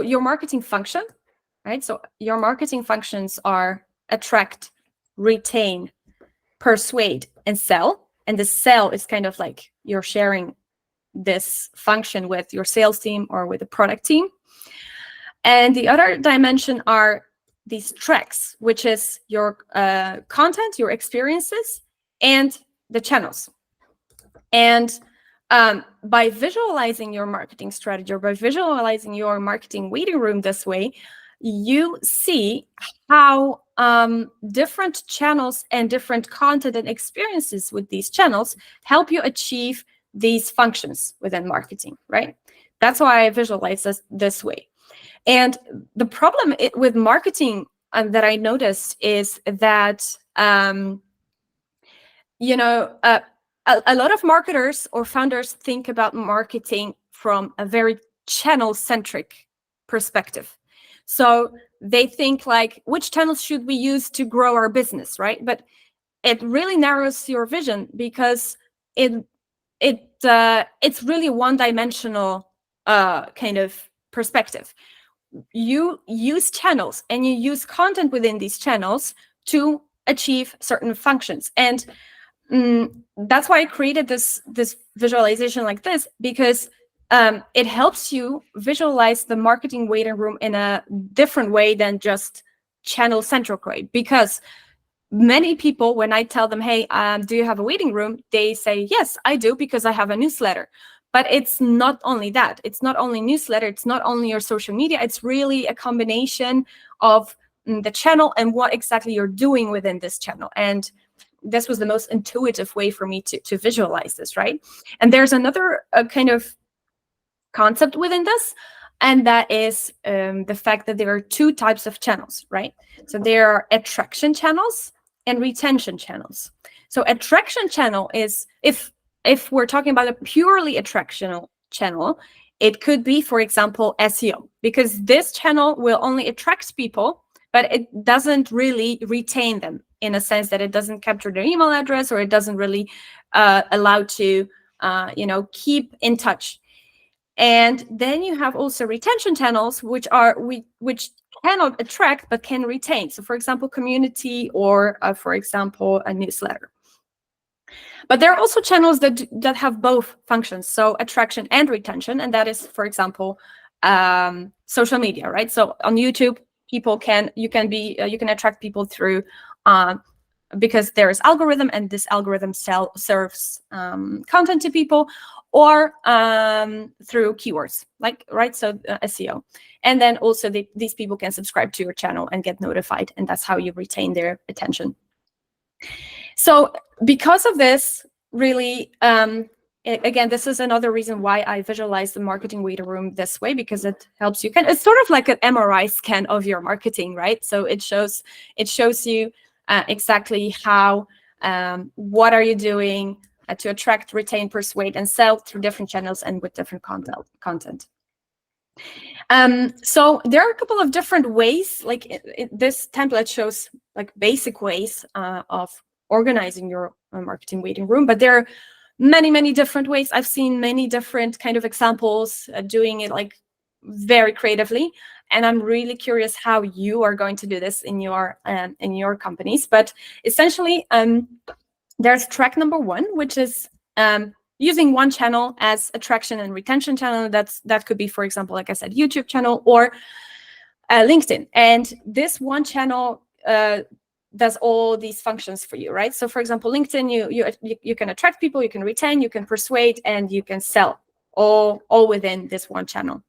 your marketing function, right? So your marketing functions are attract, retain, persuade, and sell. And the sell is kind of like you're sharing this function with your sales team or with the product team. And the other dimension are these tracks, which is your content, your experiences, and the channels. And by visualizing your marketing strategy or by visualizing your marketing waiting room this way, you see how different channels and different content and experiences with these channels help you achieve these functions within marketing, right? That's why I visualize this way. And the problem with marketing that I noticed is that, a lot of marketers or founders think about marketing from a very channel-centric perspective. So they think like, which channels should we use to grow our business, right? But it really narrows your vision because it's really one-dimensional kind of perspective. You use channels and you use content within these channels to achieve certain functions. And that's why I created this visualization like this, because it helps you visualize the marketing waiting room in a different way than just channel-centric way. Because many people, when I tell them, hey, do you have a waiting room? They say, yes, I do, because I have a newsletter. But it's not only that. It's not only newsletter. It's not only your social media. It's really a combination of the channel and what exactly you're doing within this channel. And this was the most intuitive way for me to visualize this, right? And there's another kind of concept within this, and that is the fact that there are two types of channels, right? So there are attraction channels and retention channels. So attraction channel is, if we're talking about a purely attractional channel, it could be, for example, SEO, because this channel will only attract people, but it doesn't really retain them, in a sense that it doesn't capture their email address, or it doesn't really allow to, keep in touch. And then you have also retention channels, which cannot attract but can retain. So, for example, community, or for example, a newsletter. But there are also channels that have both functions, so attraction and retention, and that is, for example, social media, right? So on YouTube, you can attract people through because there is algorithm, and this algorithm serves content to people, or through keywords, right? So SEO, and then also these people can subscribe to your channel and get notified, and that's how you retain their attention. So because of this, really, again, this is another reason why I visualize the marketing waiting room this way, because it helps you. It's sort of like an MRI scan of your marketing, right? So it shows you exactly how, what are you doing to attract, retain, persuade, and sell through different channels and with different content. So there are a couple of different ways. Like this template shows like basic ways of organizing your marketing waiting room, but there are many different ways. I've seen many different kind of examples doing it like very creatively, and I'm really curious how you are going to do this in your companies. But essentially, there's track number one, which is using one channel as attraction and retention channel. That could be, for example, like I said, YouTube channel or LinkedIn. And this one channel does all these functions for you, right? So, for example, LinkedIn, you can attract people, you can retain, you can persuade, and you can sell, all within this one channel.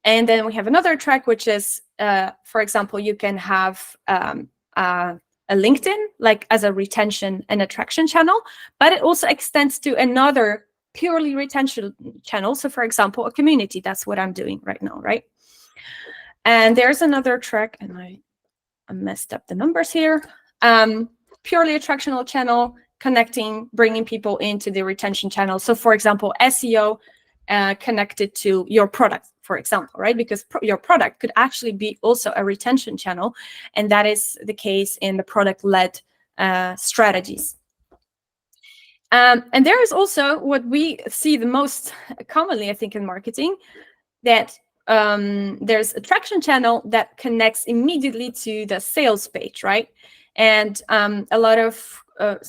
And then we have another track, which is, for example, you can have a LinkedIn like as a retention and attraction channel, but it also extends to another purely retention channel. So, for example, a community. That's what I'm doing right now, right? And there's another track, and I messed up the numbers here. Purely attractional channel, connecting, bringing people into the retention channel. So, for example, SEO connected to your product, for example, right? Because your product could actually be also a retention channel, and that is the case in the product-led strategies. And there is also what we see the most commonly, I think, in marketing, that there's a traction channel that connects immediately to the sales page, right? And a lot of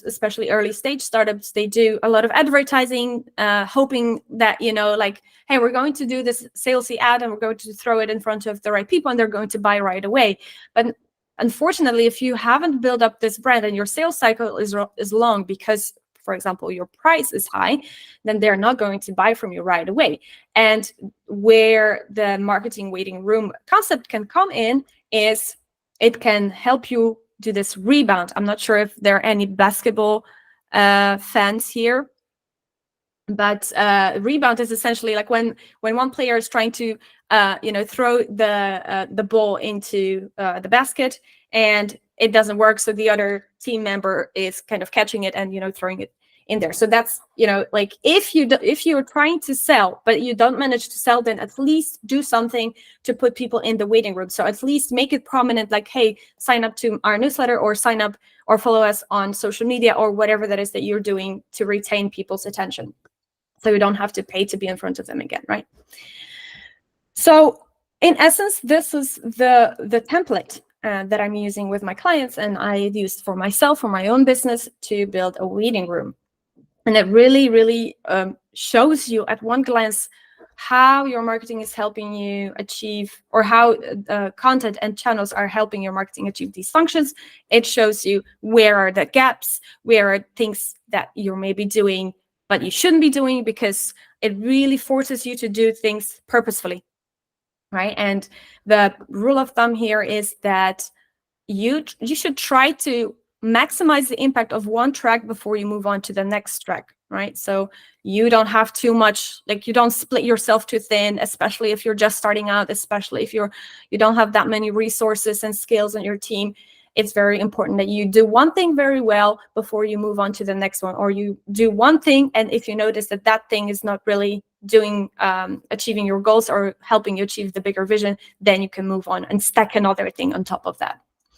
especially early stage startups, they do a lot of advertising, hoping that, like, hey, we're going to do this salesy ad and we're going to throw it in front of the right people and they're going to buy right away. But unfortunately, if you haven't built up this brand and your sales cycle is long because, for example, your price is high, then they're not going to buy from you right away. And where the marketing waiting room concept can come in is it can help you do this rebound. I'm not sure if there are any basketball fans here, but rebound is essentially like when one player is trying to throw the ball into the basket and it doesn't work, so the other team member is kind of catching it and throwing it in there. So that's like if you're trying to sell but you don't manage to sell, then at least do something to put people in the waiting room. So at least make it prominent, like, hey, sign up to our newsletter or sign up or follow us on social media or whatever that is that you're doing to retain people's attention, so you don't have to pay to be in front of them again, right? So in essence, this is the template that I'm using with my clients, and I used for myself, for my own business, to build a waiting room. And it really, really shows you at one glance how your marketing is helping you achieve, or how content and channels are helping your marketing achieve these functions. It shows you where are the gaps, where are things that you're maybe doing but you shouldn't be doing, because it really forces you to do things purposefully, right? And the rule of thumb here is that you should try to maximize the impact of one track before you move on to the next track, right? So you don't have too much, like, you don't split yourself too thin, especially if you're just starting out, especially if you don't have that many resources and skills on your team. It's very important that you do one thing very well before you move on to the next one, or you do one thing, and if you notice that that thing is not really doing achieving your goals or helping you achieve the bigger vision, then you can move on and stack another thing on top of that.